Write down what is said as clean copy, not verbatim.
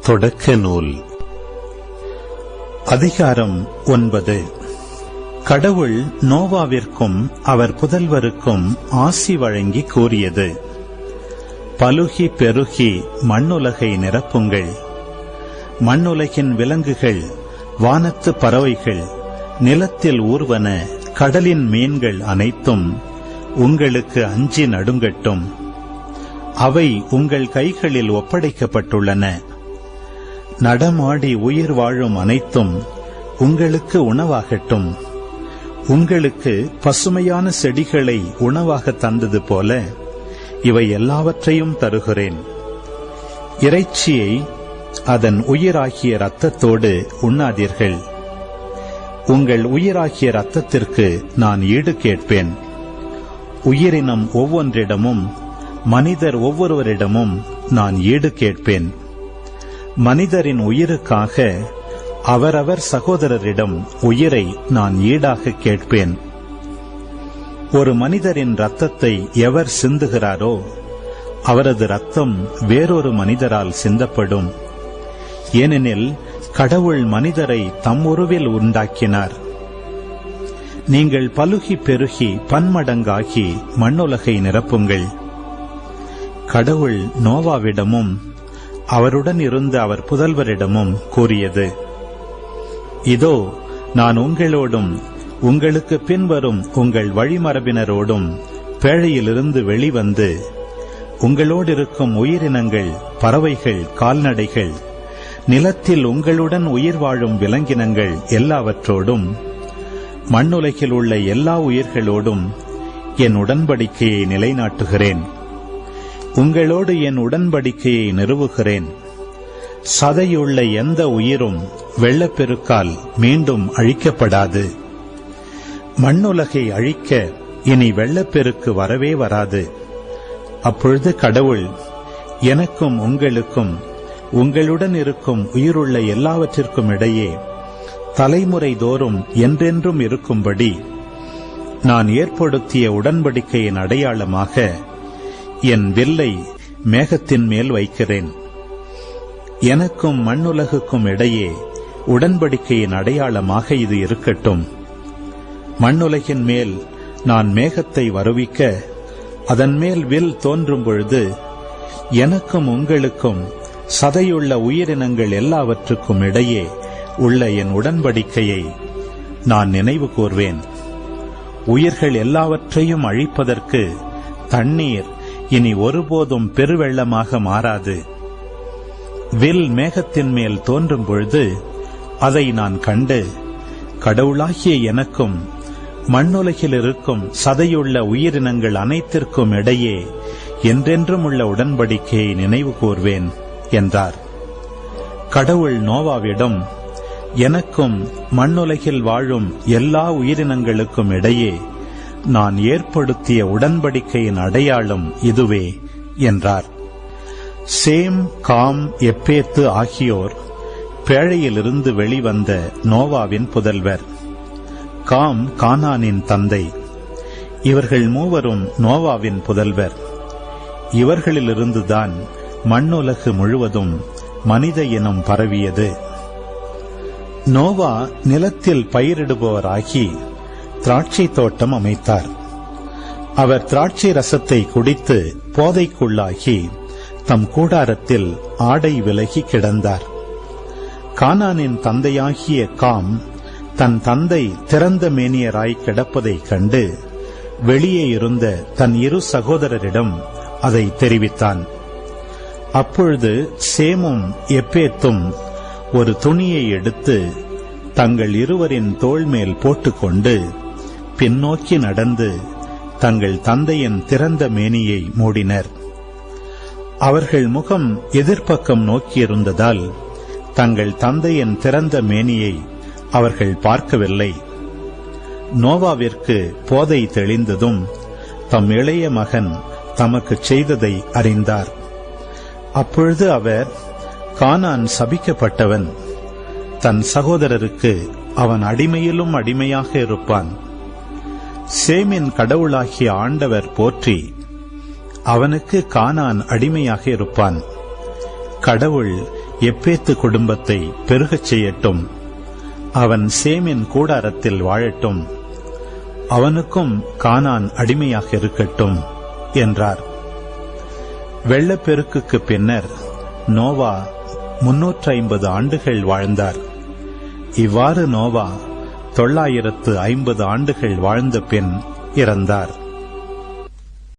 தொடக்க நூல் அதிகாரம் 9. கடவுள் நோவாவிற்கும் அவர் புதல்வருக்கும் ஆசி வழங்கி கூறியது: பலுகி பெருகி மண்ணுலகை நிரப்புங்கள். மண்ணுலகின் விலங்குகள், வானத்து பறவைகள், நிலத்தில் ஊர்வன கடலின் மீன்கள் அனைத்தும் உங்களுக்கு அஞ்சி நடுங்கட்டும். அவை உங்கள் கைகளில் ஒப்படைக்கப்பட்டுள்ளன. நடமாடி உயிர் வாழும் அனைத்தும் உங்களுக்கு உணவாகட்டும். உங்களுக்கு பசுமையான செடிகளை உணவாக தந்தது போல இவை எல்லாவற்றையும் தருகிறேன். இறைச்சியை அதன் உயிராகிய இரத்தத்தோடு உண்ணாதீர்கள். உங்கள் உயிராகிய இரத்தத்திற்கு நான் ஈடு கேட்பேன். உயிரினம் ஒவ்வொன்றிடமும், மனிதர் ஒவ்வொருவரிடமும் நான் ஈடு கேட்பேன். மனிதரின் உயிருக்காக அவரவர் சகோதரரிடம் உயிரை நான் ஈடாக கேட்பேன். ஒரு மனிதரின் இரத்தத்தை எவர் சிந்துகிறாரோ அவரது இரத்தம் வேறொரு மனிதரால் சிந்தப்படும். ஏனெனில் கடவுள் மனிதரை தம் உருவில் உண்டாக்கினார். நீங்கள் பலுகி பெருகி பன்மடங்காகி மண்ணுலகை நிரப்புங்கள். கடவுள் நோவாவிடமும் அவருடன் இருந்த அவர் புதல்வரிடமும் கூறியது: இதோ, நான் உங்களோடும் உங்களுக்கு பின்வரும் உங்கள் வழிமரபினரோடும் பேழையிலிருந்து வெளிவந்து உங்களோடு இருக்கும் உயிரினங்கள், பறவைகள், கால்நடைகள், நிலத்தில் உங்களுடன் உயிர் வாழும் விலங்கினங்கள் எல்லாவற்றோடும், மண்ணுலகில் உள்ள எல்லா உயிர்களோடும் என் உடன்படிக்கையை நிலைநாட்டுகிறேன். உங்களோடு என் உடன்படிக்கையை நிறுவுகிறேன். சதையுள்ள எந்த உயிரும் வெள்ளப்பெருக்கால் மீண்டும் அழிக்கப்படாது. மண்ணுலகை அழிக்க இனி வெள்ளப்பெருக்கு வரவே வராது. அப்பொழுது கடவுள் எனக்கும் உங்களுக்கும் உங்களுடன் இருக்கும் உயிருள்ள எல்லாவற்றிற்கும் இடையே தலைமுறை தோறும் என்றென்றும் இருக்கும்படி நான் ஏற்படுத்திய உடன்படிக்கையின் அடையாளமாக என் வில்லை மேகத்தின் மேல் வைக்கிறேன். எனக்கும் மண்ணுலகுக்கும் இடையே உடன்படிக்கையின் அடையாளமாக இது இருக்கட்டும். மண்ணுலகின் மேல் நான் மேகத்தை வருவிக்க அதன் மேல் வில் தோன்றும் பொழுது எனக்கும் உங்களுக்கும் சதையுள்ள உயிரினங்கள் எல்லாவற்றுக்கும் இடையே உள்ள என் உடன்படிக்கையை நான் நினைவு கூர்வேன். உயிர்கள் எல்லாவற்றையும் அழிப்பதற்கு தண்ணீர் இனி ஒருபோதும் பெருவெள்ளமாக மாறாது. வில் மேகத்தின் மேல் தோன்றும் பொழுது அதை நான் கண்டு கடவுளாகிய எனக்கும் மண்ணுலகில் இருக்கும் சதையுள்ள உயிரினங்கள் அனைத்திற்கும் இடையே என்றென்றும் உள்ள உடன்படிக்கையை நினைவு கூர்வேன் என்றார். கடவுள் நோவாவிடம், எனக்கும் மண்ணுலகில் வாழும் எல்லா உயிரினங்களுக்கும் இடையே நான் ஏற்படுத்திய உடன்படிக்கையின் அடையாளம் இதுவே என்றார். சேம், காம், எப்பேத்து ஆகியோர் பேழையிலிருந்து வெளிவந்த நோவாவின் புதல்வர். காம் கானானின் தந்தை. இவர்கள் மூவரும் நோவாவின் புதல்வர். இவர்களிலிருந்துதான் மண்ணுலகு முழுவதும் மனித இனம் பரவியது. நோவா நிலத்தில் பயிரிடுபவராகி திராட்சை தோட்டம் அமைத்தார். அவர் திராட்சை ரசத்தை குடித்து போதைக்குள்ளாகி தம் கூடாரத்தில் ஆடை விலகி கிடந்தார். கானானின் தந்தையாகிய காம் தன் தந்தை திறந்த மேனியராய் கிடப்பதைக் கண்டு வெளியே இருந்த தன் இரு சகோதரரிடம் அதை தெரிவித்தான். அப்பொழுது சேமும் எப்பேத்தும் ஒரு துணியை எடுத்து தங்கள் இருவரின் தோள் மேல் போட்டுக்கொண்டு பின்னோக்கி நடந்து தங்கள் தந்தையின் திறந்த மேனியை மூடினர். அவர்கள் முகம் எதிர்ப்பக்கம் நோக்கியிருந்ததால் தங்கள் தந்தையின் திறந்த மேனியை அவர்கள் பார்க்கவில்லை. நோவாவிற்கு போதை தெளிந்ததும் தம் இளைய மகன் தமக்கு செய்ததை அறிந்தார். அப்பொழுது அவர், கானான் சபிக்கப்பட்டவன், தன் சகோதரருக்கு அவன் அடிமையிலும் அடிமையாக இருப்பான். சேமின் கடவுளாகிய ஆண்டவர் போற்றி அவனுக்கு கானான் அடிமையாக இருப்பான். கடவுள் எப்பேத்து குடும்பத்தை பெருகச் செய்யட்டும். அவன் சேமின் கூடாரத்தில் வாழட்டும். அவனுக்கும் கானான் அடிமையாக இருக்கட்டும் என்றார். வெள்ளப்பெருக்குக்கு பின்னர் நோவா 350 ஆண்டுகள் வாழ்ந்தார். இவ்வாறு நோவா 950 ஆண்டுகள் வாழ்ந்த பின் இறந்தார்.